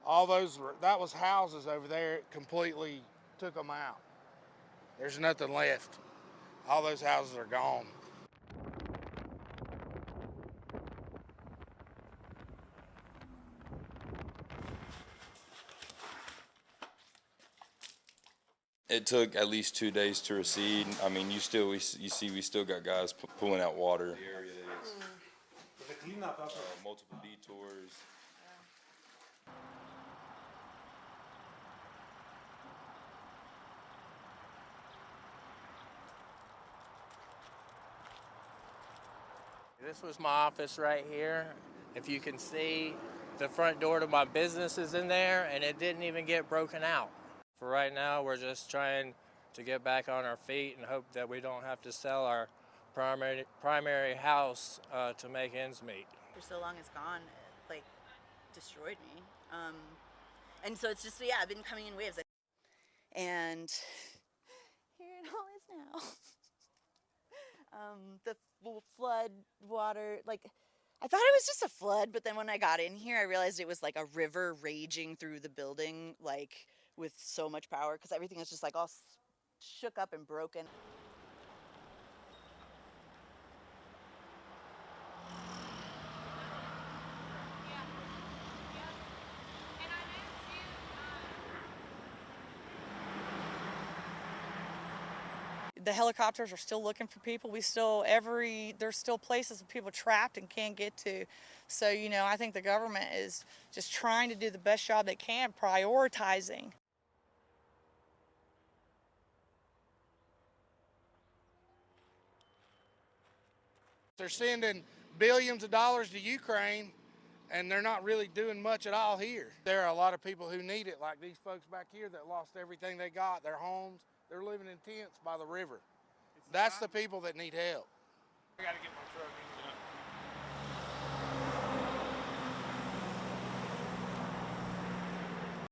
That was houses over there. It completely took them out. There's nothing left. All those houses are gone. It took at least 2 days to recede. I mean, you see we still got guys pulling out water. The area is multiple detours. This was my office right here. If you can see, the front door to my business is in there, and it didn't even get broken out. For right now, we're just trying to get back on our feet and hope that we don't have to sell our primary house to make ends meet. For so long it's gone, it, like, destroyed me. And so it's just, yeah, I've been coming in waves. And here it all is now. The flood water, like, I thought it was just a flood, but then when I got in here, I realized it was like a river raging through the building, like, with so much power, because everything is just like all shook up and broken. The helicopters are still looking for people. There's still places people trapped and can't get to. So, I think the government is just trying to do the best job they can, prioritizing. They're sending billions of dollars to Ukraine, and they're not really doing much at all here. There are a lot of people who need it, like these folks back here that lost everything they got, their homes. They're living in tents by the river. That's the people that need help. I gotta get my truck in.